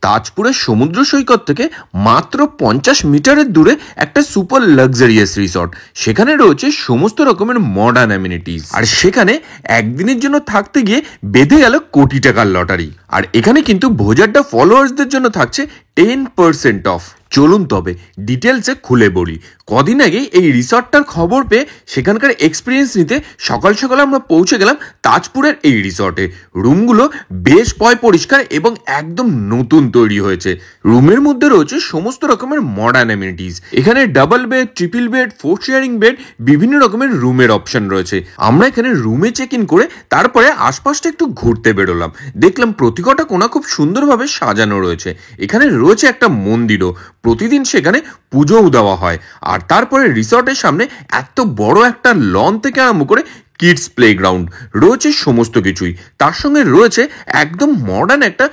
তাজপুরের সমুদ্র সৈকত থেকে মাত্র 50 মিটারের দূরে একটা সুপার লাক্সারিয়াস রিসর্ট। সেখানে রয়েছে সমস্ত রকমের মডার্ন অ্যামিনিটিস, আর সেখানে একদিনের জন্য থাকতে গিয়ে বেঁধে গেল কোটি টাকার লটারি। আর এখানে কিন্তু ভোজাড্ডা ফলোয়ার্সদের জন্য থাকছে 10% অফ। চলুন তবে ডিটেলসে খুলে বলি। কদিন আগে এই রিসর্টটার খবর পেয়ে সেখানকার এক্সপিরিয়েন্স নিতে সকাল সকাল আমরা পৌঁছে গেলাম তাজপুরের এই রিসর্টে। রুমগুলো বেশ পরিষ্কার এবং একদম নতুন তৈরি হয়েছে। রুমের মধ্যে রয়েছে সমস্ত রকমের মডার্ন অ্যামিনিটিস। এখানে double bed, triple bed, 4 sharing bed, বিভিন্ন রকমের রুমের অপশন রয়েছে। আমরা এখানে রুমে চেক ইন করে তারপরে আশপাশটা একটু ঘুরতে বেরোলাম। দেখলাম প্রতিকটা কোণা খুব সুন্দরভাবে সাজানো রয়েছে। এখানে রয়েছে একটা মন্দিরও, প্রতিদিন সেখানে পুজোও দেওয়া হয়। আর তারপরে রিসর্টের সামনে এত বড় একটা লন থেকে আরম্ভ করে কিডস প্লেগ্রাউন্ড রয়েছে, সমস্ত কিছুই। তার সঙ্গে রয়েছে একদম মডার্ন একটা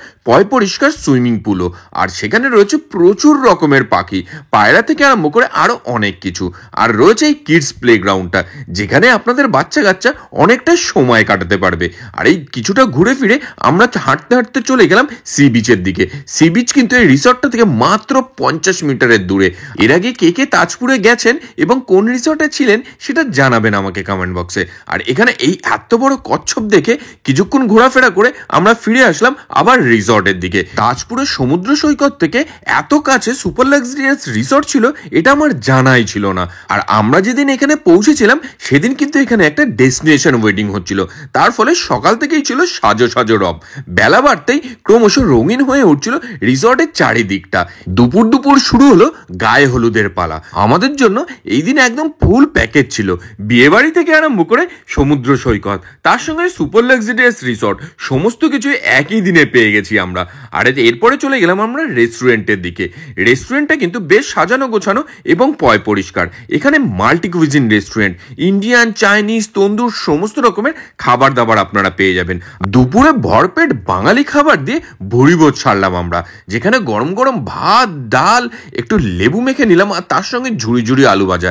পরিষ্কার সুইমিং পুলও। আর সেখানে রয়েছে প্রচুর রকমের পাখি, পায়রা থেকে আরম্ভ করে আরো অনেক কিছু। আর রয়েছে এই কিডস প্লেগ্রাউন্ডটা, যেখানে আপনাদের বাচ্চা কাচ্চা অনেকটা সময় কাটাতে পারবে। আর এই কিছুটা ঘুরে ফিরে আমরা হাঁটতে হাঁটতে চলে গেলাম সি বিচের দিকে। সি বিচ কিন্তু এই রিসর্টটা থেকে মাত্র 50 মিটারের দূরে। এর আগে কে কে তাজপুরে গেছেন এবং কোন রিসর্টে ছিলেন সেটা জানাবেন আমাকে কমেন্ট বক্সে। আর এখানে এই এত বড় কচ্ছপ দেখে কিছুক্ষণ ঘোরাফেরা করে আমরা ফিরে আসলাম আবার রিসর্টের দিকে। তাজপুরের সমুদ্র সৈকত থেকে এত কাছে সুপার লাক্সারিয়াস রিসর্ট ছিল এটা আমার জানাই ছিল না। আর আমরা যেদিন এখানে পৌঁছেছিলাম সেদিন কিন্তু এখানে একটা ডেস্টিনেশন ওয়েডিং হচ্ছিল। তার ফলে সকাল থেকেই ছিল সাজো সাজো রব। বেলা বাড়তেই ক্রমশ রঙিন হয়ে উঠছিল রিসর্টের চারিদিকটা। দুপুর শুরু হলো গায়ে হলুদের পালা। আমাদের জন্য এই দিন একদম ফুল প্যাকেজ ছিল, বিয়ে বাড়ি থেকে আরম্ভ করে সমুদ্র সৈকত, তার সঙ্গে সুপার লাক্সারিয়াস রিসর্ট, সমস্ত কিছু একই দিনে পেয়ে গেছি আমরা। আর এরপরে চলে গেলাম আমরা রেস্টুরেন্টের দিকে। রেস্টুরেন্টটা কিন্তু বেশ সাজানো গোছানো এবং পরিষ্কার। এখানে multi cuisine restaurant, Indian, Chinese, tandoor সমস্ত রকমের খাবার দাবার আপনারা পেয়ে যাবেন। দুপুরে ভরপেট বাঙালি খাবার দিয়ে ভুরিভোজ ছাড়লাম আমরা, যেখানে গরম গরম ভাত, ডাল, একটু লেবু মেখে নিলাম, আর তার সঙ্গে ঝুড়ি আলু ভাজা।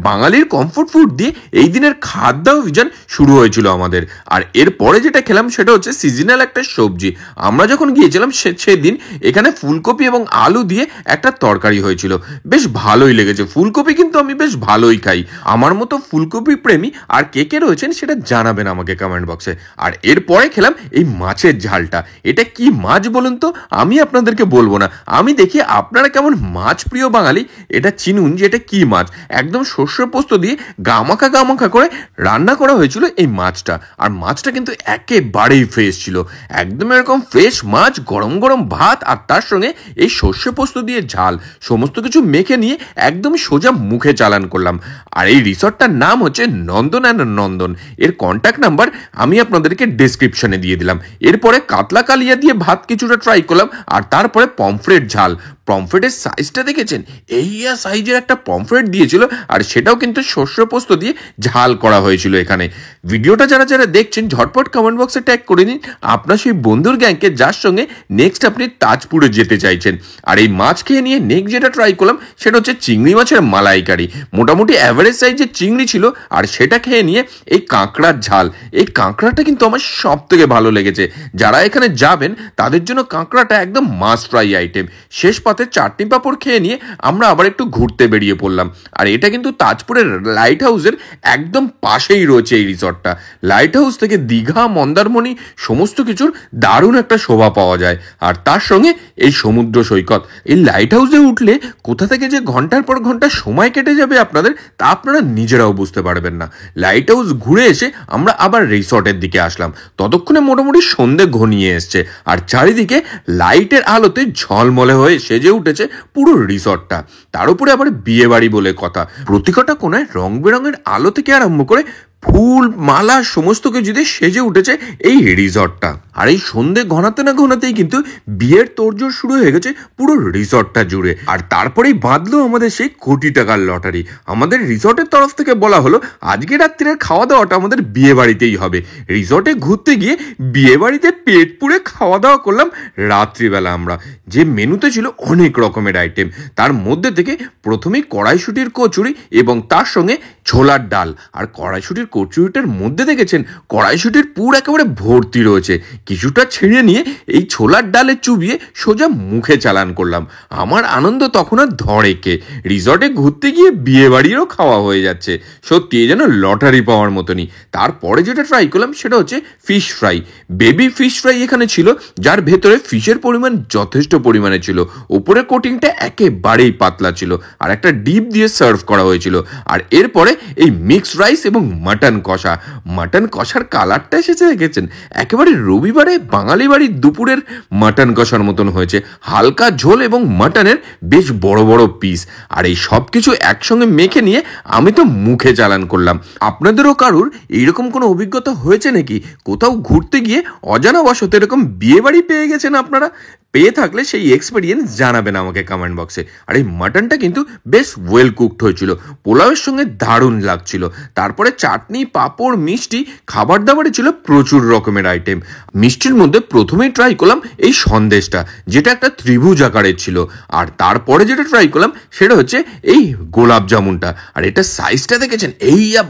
বাঙালির কমফোর্ট ফুড দিয়ে এই দিনের খাদ্য অভিযান শুরু হয়েছিল আমাদের। আর এরপরে যেটা খেলাম সেটা হচ্ছে সিজনাল একটা সবজি। আমরা যখন গিয়েছিলাম সেদিন এখানে ফুলকপি এবং আলু দিয়ে একটা তরকারি হয়েছিল, বেশ ভালোই লেগেছে। ফুলকপি কিন্তু আমি বেশ ভালোই খাই। আমার মতো ফুলকপি প্রেমী আর কে কে রয়েছেন সেটা জানাবেন আমাকে কমেন্ট বক্সে। আর এরপরে খেলাম এই মাছের ঝালটা। এটা কি মাছ বলুন তো, আমি আপনাদেরকে বলবো না, আমি দেখি আপনারা কেমন মাছ প্রিয় বাঙালি এটা চিনুন যে এটা কি মাছ। একদম শস্য পোস্ত দিয়ে গামাখা করে রান্না করা হয়েছিল এই মাছটা। আর মাছটা কিন্তু একেবারেই ফ্রেশ ছিল, একদম এরকম ফ্রেশ মাছ, গরম গরম ভাত, আর তার সঙ্গে এই সর্ষে পোস্ত দিয়ে ঝাল, সমস্ত কিছু মেখে নিয়ে একদম সোজা মুখে চালান করলাম। আর এই রিসর্টটার নাম হচ্ছে নন্দন। এর কন্ট্যাক্ট নাম্বার আমি আপনাদেরকে ডেসক্রিপশনে দিয়ে দিলাম। এরপরে কাতলা কালিয়া দিয়ে ভাত কিছুটা ট্রাই করলাম, আর তারপরে পমফ্রেট ঝাল। পমফ্রেটের সাইজটা দেখেছেন, এই সাইজের একটা পমফ্রেট দিয়েছিল, আর সেটাও কিন্তু শস্য পোস্ত দিয়ে ঝাল করা হয়েছিল এখানে। ভিডিওটা যারা দেখছেন ঝটপট কমেন্ট বক্সে ট্যাগ করে নিন আপনার সেই বন্ধুর গ্যাংকে যার সঙ্গে নেক্সট আপনি তাজপুরে যেতে চাইছেন। আর এই মাছ খেয়ে নিয়ে নেক্সট যেটা ট্রাই করলাম সেটা হচ্ছে চিংড়ি মাছের মালাইকারি। মোটামুটি অ্যাভারেজ সাইজের চিংড়ি ছিল, আর সেটা খেয়ে নিয়ে এই কাঁকড়ার ঝাল। এই কাঁকড়াটা কিন্তু আমার সব থেকে ভালো লেগেছে। যারা এখানে যাবেন তাদের জন্য কাঁকড়াটা একদম মাস্ট ট্রাই আইটেম। শেষ পাতে চাটনি পাঁপড় খেয়ে নিয়ে আমরা আবার একটু ঘুরতে বেরিয়ে পড়লাম। আর এটা কিন্তু তাজপুরের লাইট হাউসের একদম পাশেই রয়েছে এই রিসর্টটা। লাইট হাউস থেকে দীঘা, মন্দারমণি সমস্ত কিছুর দারুণ একটা শোভা পাওয়া যায়। আর তার সঙ্গে এই সমুদ্র সৈকত। এই লাইট হাউসে উঠলে কোথা থেকে যে ঘন্টার পর ঘন্টা সময় কেটে যাবে আপনাদের, তা আপনারা নিজেরাও বুঝতে পারবেন না। লাইট হাউস ঘুরে এসে আমরা আবার রিসর্টের দিকে আসলাম। ততক্ষণে মোটামুটি সন্ধে ঘনিয়ে এসছে, আর চারিদিকে লাইটের আলোতে ঝলমলে হয়ে সেজে উঠেছে পুরো রিসর্টটা। তার উপরে আবার বিয়ে বাড়ি বলে কথা। প্রতিকটা কোণায় রং বেরঙের আলো থেকে আরম্ভ করে ফুল, মালা সমস্ত কিছু দিয়ে সেজে উঠেছে এই রিসর্টটা। আর এই সন্ধে ঘনাতেই কিন্তু বিয়ের তোড়জোড় শুরু হয়ে গেছে পুরো রিসর্টটা জুড়ে। আর তারপরেই বাঁধলো আমাদের সেই কোটি টাকার লটারি। আমাদের রিসর্টের তরফ থেকে বলা হলো আজকে রাত্রির খাওয়া দাওয়াটা আমাদের বিয়ে বাড়িতেই হবে। রিসর্টে ঘুরতে গিয়ে বিয়ে বাড়িতে পেট পুড়ে খাওয়া দাওয়া করলাম রাত্রিবেলা আমরা। যে মেনুতে ছিল অনেক রকমের আইটেম, তার মধ্যে থেকে প্রথমেই কড়াইশুটির কচুরি এবং তার সঙ্গে ছোলার ডাল। আর কড়াইশুটির কচুরিটার মধ্যে দেখেছেন কড়াইশুটির পুর একেবারে ভর্তি রয়েছে। কিছুটা ছিঁড়ে নিয়ে এই ছোলার ডালে চুবিয়ে সোজা মুখে চালান করলাম। আমার আনন্দ তখন আর ধরে কে। রিসর্টে ঘুরতে গিয়ে বিয়ে বাড়িরও খাওয়া হয়ে যাচ্ছে। সত্যি এই যেন লটারি পাওয়ার মতনই। তারপরে যেটা ট্রাই করলাম সেটা হচ্ছে fish fry. Baby fish fry এখানে ছিল, যার ভেতরে ফিশের পরিমাণ যথেষ্ট পরিমাণে ছিল। উপরে কোটিংটা একেবারেই পাতলা ছিল আর একটা ডিপ দিয়ে সার্ভ করা হয়েছিল। আর এরপরে এই মিক্সড রাইস এবং মাটন কষা। মাটন কষার কালারটা এসেছে দেখেছেন, একেবারে রবিবারে বাঙালি বাড়ির দুপুরের মাটন কষার মতন হয়েছে। হালকা ঝোল এবং মাটনের বেশ বড় বড় পিস। আর এই সব কিছু একসঙ্গে মেখে নিয়ে আমি তো মুখে চালান করলাম। আপনাদেরও কারুর এইরকম কোনো অভিজ্ঞতা হয়েছে নাকি? কোথাও ঘুরতে গিয়ে অজানা বশত এরকম বিয়ে বাড়ি পেয়ে গেছেন আপনারা? পেয়ে থাকলে সেই এক্সপিরিয়েন্স জানাবেন আমাকে কমেন্ট বক্সে। আর এই মাটনটা কিন্তু বেশ ওয়েল কুকড হয়েছিল, পোলাওয়ের সঙ্গে দারুণ লাগছিল। তারপরে চাটনি, পাঁপড়, মিষ্টি, খাবার দাবারে ছিল প্রচুর রকমের আইটেম। মিষ্টির মধ্যে প্রথমেই ট্রাই করলাম এই সন্দেশটা, যেটা একটা ত্রিভুজ আকারের ছিল। আর তারপরে যেটা ট্রাই করলাম সেটা হচ্ছে এই গোলাপ জামুনটা। আর এটা সাইজটা দেখেছেন,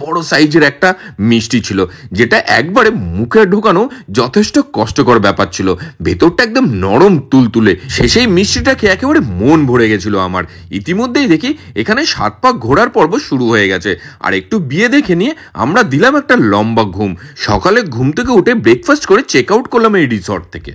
বড় সাইজের একটা মিষ্টি ছিল, যেটা একবারে মুখে ঢোকানো যথেষ্ট কষ্টকর ব্যাপার ছিল। ভেতরটা একদম নরম তুলতুলে। শেষেই মিষ্টিটা খেয়ে একেবারে মন ভরে গেছিল আমার। ইতিমধ্যেই দেখি এখানে 7 পাক ঘোরার পর্ব শুরু হয়ে গেছে। আর একটু বিয়ে দেখে নিয়ে আমরা দিলাম একটা লম্বা ঘুম। সকালে ঘুম থেকে উঠে ব্রেকফাস্ট করে চেক আউট করলাম এই রিসর্ট থেকে।